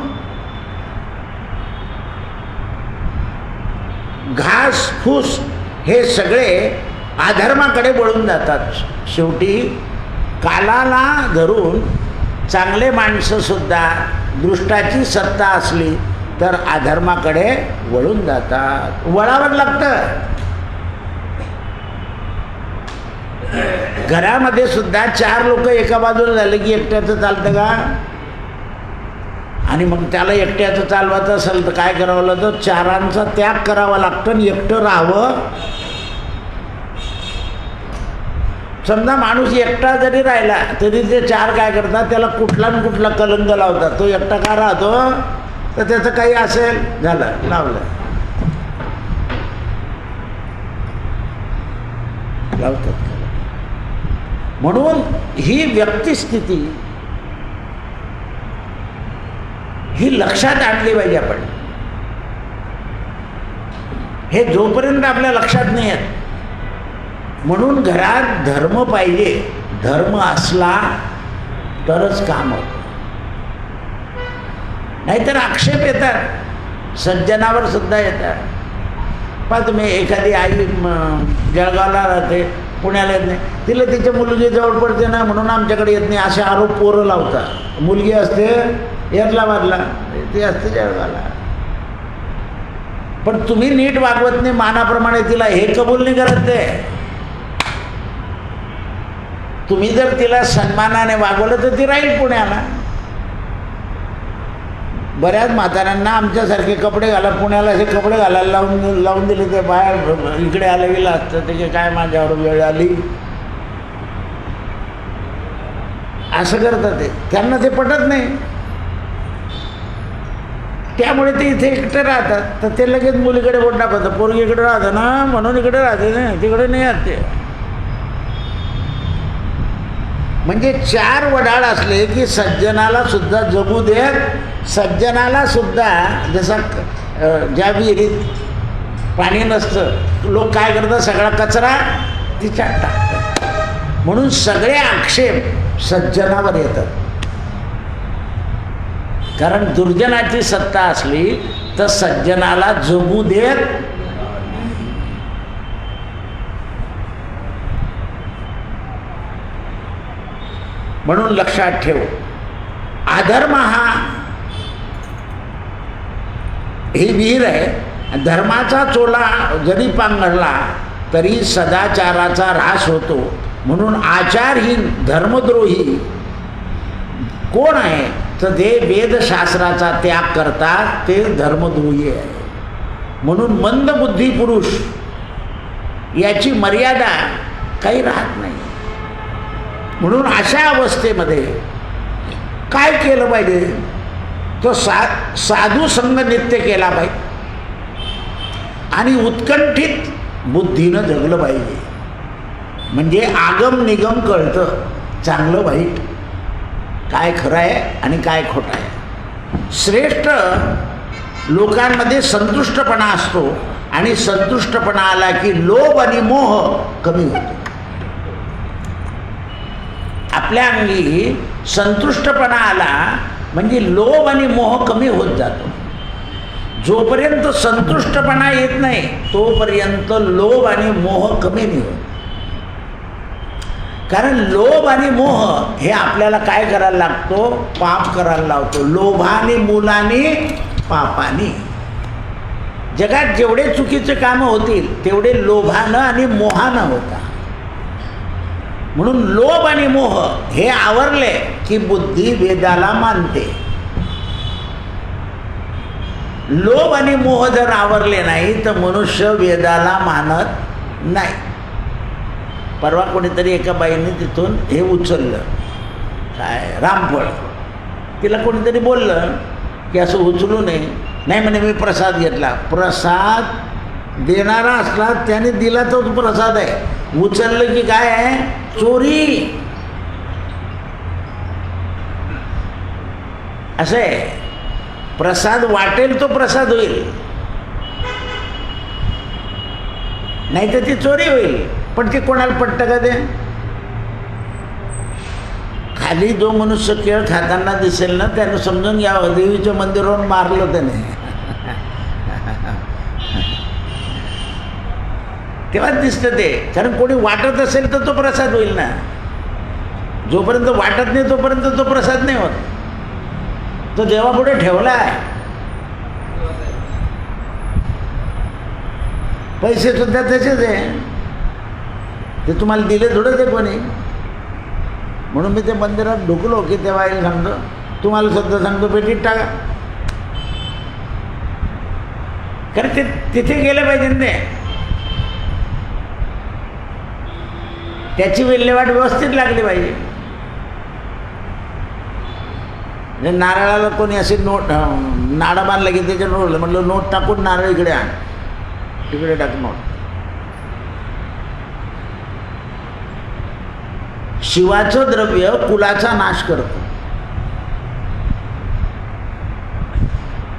घास फूस हे सगळे अधर्माकडे वळून जातात. शेवटी कालाला धरून चांगले माणसंसुद्धा दृष्टाची सत्ता असली तर अधर्माकडे वळून जातात. वळावं लागतं. घरामध्ये सुद्धा 4 लोक एका बाजूला झाले की एकट्याचं चालतं का? आणि मग त्याला एकट्याचं चालवायचं असेल तर काय करावं लागतं, 4 त्याग करावा लागतं आणि एकटं राहावं. समजा माणूस एकटा जरी राहिला तरी ते 4 काय करतात, त्याला कुठला न कुठला कलंक लावतात. तो एकटा का राहतो तर त्याचं काही असेल झालं लावलं लावतात. म्हणून ही व्यक्तिस्थिती ही लक्षात आणली पाहिजे आपण. हे जोपर्यंत आपल्या लक्षात नाही येत, म्हणून घरात धर्म पाहिजे. धर्म असला तरच काम होतं, नाहीतर आक्षेप येतात, सज्जनावर सुद्धा येतात. पहा तुम्ही, एखादी आई जळगावला राहते, पुण्याला येत नाही, तिला तिच्या मुलगी जवळ पडते ना म्हणून आमच्याकडे येत नाही असे आरोप पोरं लावतात. मुलगी असते हैदराबादला, ती असते जळगावला. पण तुम्ही नीट वागवत नाही मानाप्रमाणे तिला, हे कबूल नाही करत ते. तुम्ही जर तिला सन्मानाने वागवलं तर ती राहील पुण्याला. बऱ्याच म्हाताऱ्यांना आमच्यासारखे कपडे घाला, पुण्याला असे कपडे घालायला लावून दिले, ते बाहेर इकडे आलं गेलं असतं. त्याचे काय माझ्यावर वेळ आली असं करतात ते. त्यांना ते पटत नाही, त्यामुळे ते इथे एकटे राहतात. तर ते लगेच मुलीकडे बोट दाखवतं, पोरगी इकडे राहतं ना म्हणून इकडे राहते ना, तिकडे नाही राहत ते. म्हणजे 4 वडाळ असले की सज्जनाला सुद्धा जगू देत. सज्जनाला सुद्धा जसं ज्या विहिरीत पाणी नसतं, लोक काय करतात, सगळा कचरा तिच्यात टाकतात. म्हणून सगळे आक्षेप सज्जनावर येतात. कारण दुर्जनाची सत्ता असली तर सज्जनाला जगू देत. म्हणून लक्षात ठेव, अधर्म ही विहीर आहे. धर्माचा चोला जरी पांघरला तरी सदाचाराचा ऱ्हास होतो. म्हणून आचारहीन धर्मद्रोही कोण आहे तर ते वेदशास्त्राचा त्याग करतात, ते धर्मद्रोही आहे. म्हणून मंदबुद्धी पुरुष याची मर्यादा काही राहत नाही. म्हणून अशा अवस्थेमध्ये काय केलं पाहिजे, तो साधू संग नित्य केला पाहिजे आणि उत्कंठित बुद्धीनं जगलं पाहिजे. म्हणजे आगम निगम कळतं, चांगलं वाईट, काय खरं आहे आणि काय खोटं आहे. श्रेष्ठ लोकांमध्ये संतुष्टपणा असतो आणि संतुष्टपणा आला की लोभ आणि मोह कमी होतो. आपल्या अंगी संतुष्टपणा आला म्हणजे लोभ आणि मोह कमी होत जातो. जोपर्यंत संतुष्टपणा येत नाही तोपर्यंत लोभ आणि मोह कमी नाही होत. कारण लोभ आणि मोह हे आपल्याला काय करायला लागतो, पाप करायला लावतो. लोभाने मुलाने पापाने. जगात जेवढे चुकीचे कामं होतील तेवढे लोभानं आणि मोहानं होता. म्हणून लोभ आणि मोह हे आवरले की बुद्धी वेदाला मानते. लोभ आणि मोह जर आवरले नाही तर मनुष्य वेदाला मानत नाही. परवा कोणीतरी एका बाईने तिथून हे उचललं, काय रामफळ. तिला कोणीतरी बोललं की असं उचलू नये. नाही म्हणे, मी प्रसाद घेतला. प्रसाद देणारा असला त्याने दिला तोच प्रसाद आहे. उचललं की काय आहे? चोरी. असं आहे. प्रसाद वाटेल तो प्रसाद होईल, नाही तर ती चोरी होईल. पण ते कोणाला पटतं का? ते खाली जो मनुष्य केळ खाताना दिसेल ना, त्यानं समजून घ्यावं देवीच्या मंदिरावरून मारलं त्याने. तेव्हाच दिसतं ते. कारण कोणी वाटत असेल तर तो प्रसाद होईल ना. जोपर्यंत वाटत नाही तोपर्यंत तो प्रसाद नाही होत. तो देवापुढे ठेवला आहे. पैसे सुद्धा तसेच आहे, ते तुम्हाला दिले थोडंच आहे कोणी. म्हणून मी ते मंदिरात ढुकलो की तेव्हा येईल सांगतो, तुम्हाला सुद्धा सांगतो पेटीत टाका. कारण ते तिथे गेलं पाहिजे ना. त्याची विल्हेवाट व्यवस्थित लागली पाहिजे. म्हणजे नारळाला कोणी असे नोट नाडा बांधला की त्याच्या नोट म्हटलं नोट टाकून नारळ इकडे आण, तिकडे टाक नोट. शिवाचं द्रव्य कुलाचा नाश करतं.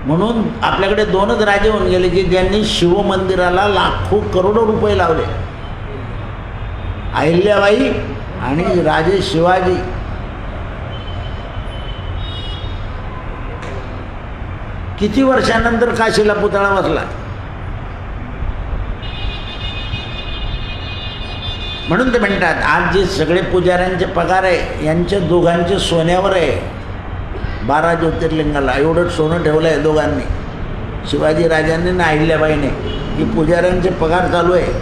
म्हणून आपल्याकडे दोनच राजे होऊन गेले की ज्यांनी शिवमंदिराला लाखो करोडो रुपये लावले. अहिल्याबाई आणि राजे शिवाजी. किती वर्षानंतर काशीला पुतळा बसला. म्हणून ते म्हणतात आज जे सगळे पुजाऱ्यांचे पगार आहे यांच्या दोघांचे सोन्यावर आहे. 12 ज्योतिर्लिंगाला एवढं सोनं ठेवलं आहे दोघांनी, शिवाजी राजांनी ना अहिल्याबाईने. की पुजाऱ्यांचे पगार चालू आहे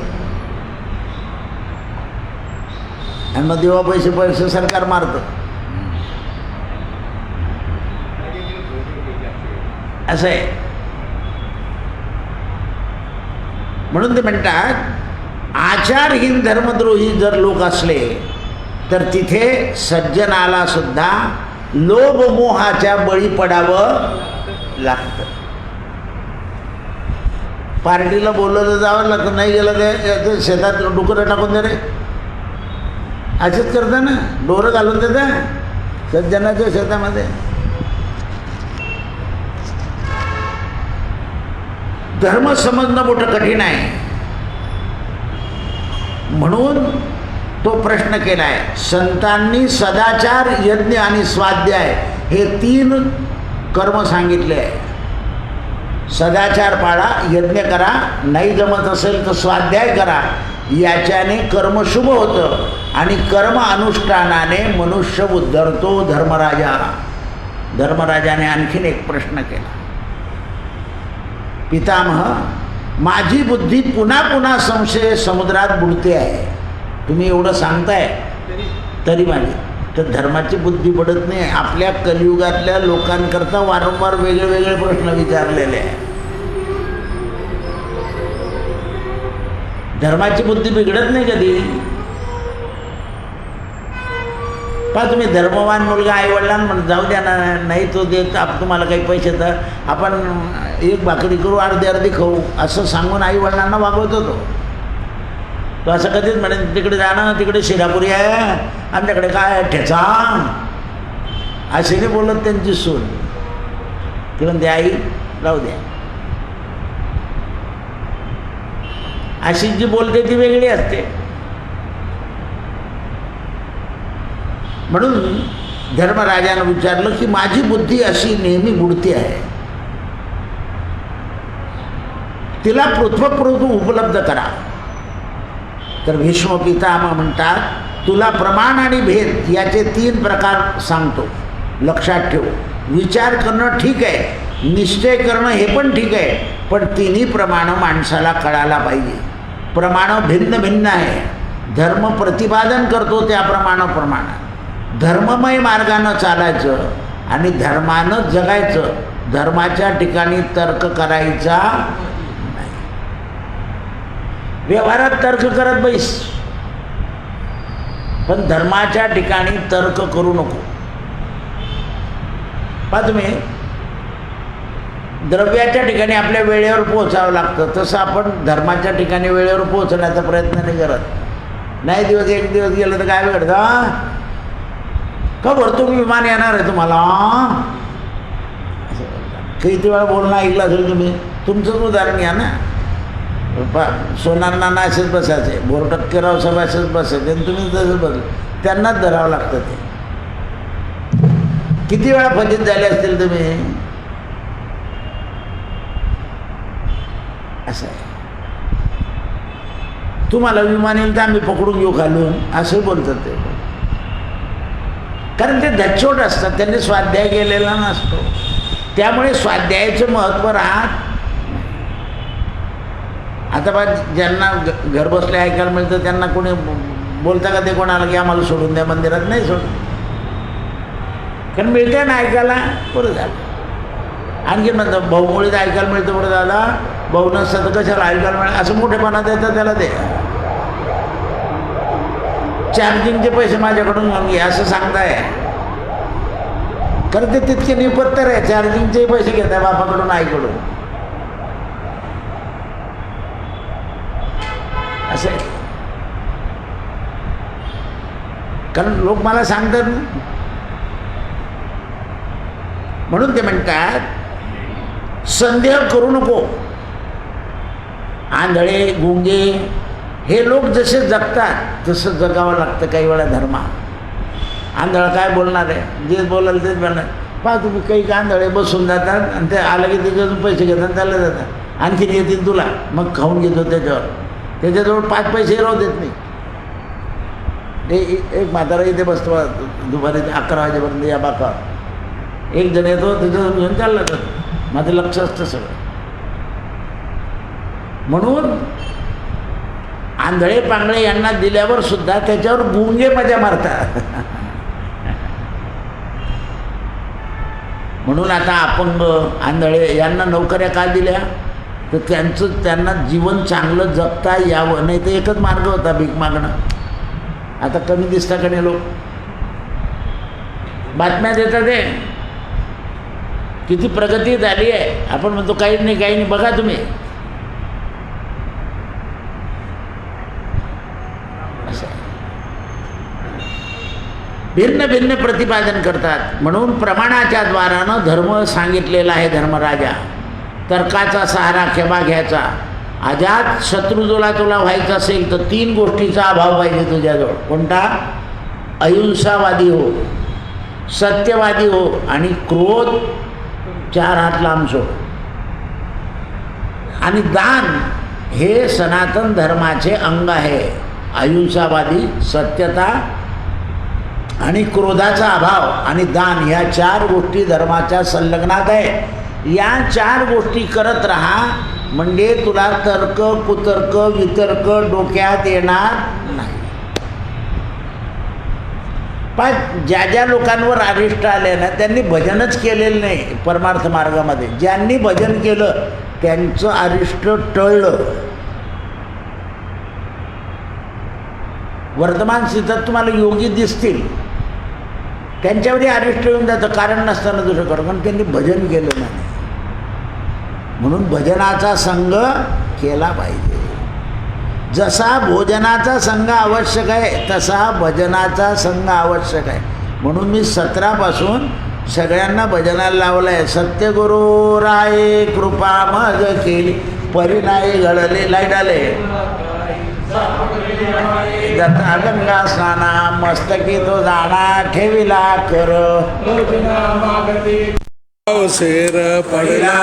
आणि मग देवा पैसे सरकार मारतं. असं आहे. म्हणून ते म्हणतात आचारहीन धर्मद्रोही जर लोक असले तर तिथे सज्जनाला सुद्धा लोभ मोहाच्या बळी पडावं लागतं. पार्टीला बोलवलं जावं लागतं, नाही गेलं ते शेतात डुकरं टाकून दे रे, असेच करता ना, डोरं घालून देतात सज्जनाच्या शेतामध्ये. धर्म समजणं मोठं कठीण आहे. म्हणून तो प्रश्न केला आहे. संतांनी सदाचार, यज्ञ आणि स्वाध्याय हे 3 कर्म सांगितले आहे. सदाचार पाळा, यज्ञ करा, नाही जमत असेल तर स्वाध्याय करा. याच्याने कर्म शुभ होतं आणि कर्म अनुष्ठानाने मनुष्य उद्धरतो. धर्मराजाने आणखीन एक प्रश्न केला. पितामह, माझी बुद्धी पुन्हा पुन्हा संशय समुद्रात बुडते आहे. तुम्ही एवढं सांगताय तरी माझी तर धर्माची बुद्धी पडत नाही. आपल्या कलियुगातल्या लोकांकरता वारंवार वेगळे वेगळे प्रश्न विचारलेले आहे. धर्माची बुद्धी बिघडत नाही कधी. पहा तुम्ही धर्मवान मुलगा आईवडिलांना जाऊ द्या ना, नाही तो देत तुम्हाला काही पैसे तर आपण एक भाकरी करू, अर्धी खाऊ असं सांगून आईवडिलांना वागवत होतो. तो असं कधीच म्हणेन तिकडे जाणं, तिकडे शिरापुरी आहे, आमच्याकडे काय ठेचा, असे नाही बोलत त्यांची सून. ती म्हणते आई राहू द्या. अशी जी बोलते ती वेगळी असते. म्हणून धर्मराजानं विचारलं की माझी बुद्धी अशी नेहमी बुडती आहे, तिला पृथ्वी उपलब्ध करा. तर भीष्म पितामह म्हणतात तुला प्रमाण आणि भेद याचे 3 प्रकार सांगतो, लक्षात ठेव. विचार करणं ठीक आहे, निश्चय करणं हे पण ठीक आहे, पण तिन्ही प्रमाणं माणसाला कळायला पाहिजे. प्रमाणं भिन्न भिन्न आहे. धर्म प्रतिपादन करतो त्याप्रमाणे धर्ममय मार्गानं चालायचं आणि धर्मानं जगायचं. धर्माच्या ठिकाणी तर्क करायचा नाही. व्यवहारात तर्क करत बैस, पण धर्माच्या ठिकाणी तर्क करू नको. पहा तुम्ही, द्रव्याच्या ठिकाणी आपल्या वेळेवर पोहोचावं लागतं, तसं आपण धर्माच्या ठिकाणी वेळेवर पोहोचण्याचा प्रयत्न नाही करत. नाही दिवस एक दिवस गेलं तर काय बिघडतं? का भरतो विमान येणार आहे तुम्हाला? किती वेळा बोलणं ऐकलं असेल तुम्ही. तुमचंच उदाहरण घ्या ना. सोनार नाना असेच बसायचे, बोरटक्केराव साहेब असेच बसायचे, आणि तुम्ही तसंच बसले. त्यांनाच धरावं लागतं. ते किती वेळा फजित झाले असतील तुम्ही. असं आहे. तुम्हाला विमान येईल तर आम्ही पकडून घेऊ घालून, असं बोलतात ते. कारण ते धच्चोट असतात, त्यांनी स्वाध्याय केलेला नसतो. त्यामुळे स्वाध्यायाचं महत्त्व राहत. आता बा ज्यांना घर बसल्या ऐकायला मिळतं त्यांना कोणी बोलता का ते कोणाला की आम्हाला सोडून द्या मंदिरात? नाही सोडून, कारण मिळते ना ऐकायला. बरं झालं. आणखी म्हणतात भाऊमुळेच ऐकायला मिळतं. बरं दादा, भाऊ नसतं तर कशाला ऐकायला मिळेल? असं मोठेपणा देतं त्याला. दे चार्जिंगचे पैसे माझ्याकडून घेऊन घे असं सांगताय. कारण ते तितके निपत्तर आहे. चार्जिंगचे पैसे घेत आहे बापाकडून आईकडून. असं आहे. कारण लोक मला सांगतात ना, म्हणून ते म्हणतात संदेह करू नको. आंधळे गुंगे हे लोक जसे जगतात तसं जगावं लागतं काही वेळा धर्मा. आंधळा काय बोलणार आहे? जे बोलाल तेच बोलणार. पहा तुम्ही, काही आंधळे बसून जातात आणि ते आलं की त्याच्यातून पैसे घेतात, त्याला जातात. आणखीन येतील तुला, मग खाऊन घेतो त्याच्यावर. त्याच्याजवळ 5 पैसे राहू देत नाही. एक म्हातारा इथे बसतो दुपारी 11 वाजेपर्यंत या बाकावर. एक जण येतो, त्याच्याजवळ घेऊन चालला जातो. माझं लक्ष असतं सगळं. म्हणून आंधळे पांगळे यांना दिल्यावर सुद्धा त्याच्यावर गुंगे मजा मारतात. म्हणून आता अपंग आंधळे यांना नोकऱ्या का दिल्या? तर त्यांना जीवन चांगलं जगता यावं. नाही तर एकच मार्ग होता, भीक मागणं. आता कमी दिसता का नाही लोक? बातम्या देतात ते किती प्रगती झाली आहे. आपण म्हणतो काही नाही. बघा तुम्ही. भिन्न भिन्न प्रतिपादन करतात. म्हणून प्रमाणाच्या द्वारानं धर्म सांगितलेला आहे. धर्मराजा तर्काचा सहारा केव्हा घ्यायचा? अजात शत्रू तुला व्हायचं असेल तर 3 गोष्टीचा अभाव पाहिजे तुझ्याजवळ. कोणता? अहिंसावादी हो, सत्यवादी हो, आणि क्रोध 4 हात लांब सोड. आणि दान हे सनातन धर्माचे अंग आहे. अहिंसावादी, सत्यता आणि क्रोधाचा अभाव आणि दान, या 4 गोष्टी धर्माच्या संलग्नात आहे. या 4 गोष्टी करत राहा, म्हणजे तुला तर्क कुतर्क वितर्क डोक्यात येणार नाही. पण ज्या लोकांवर अरिष्ट आले ना, त्यांनी भजनच केलेलं नाही परमार्थ मार्गामध्ये. ज्यांनी भजन केलं त्यांचं अरिष्ट टळलं. वर्तमान स्थितीत तुम्हाला योगी दिसतील, त्यांच्यावरही अरिष्ट येऊन जातं कारण नसताना दुसरं कारण त्यांनी भजन केलं नाही. म्हणून भजनाचा संग केला पाहिजे. जसा भोजनाचा संघ आवश्यक आहे तसा भजनाचा संघ आवश्यक आहे. म्हणून मी 17 पासून सगळ्यांना भजनाला लावलं आहे. सत्यगुरु राये कृपा मज केली, परिणाई घडले. लाईट आले. दत्ता गंगा स्नाना मस्तकी तो जाणा ठेविला कर. शेर पडला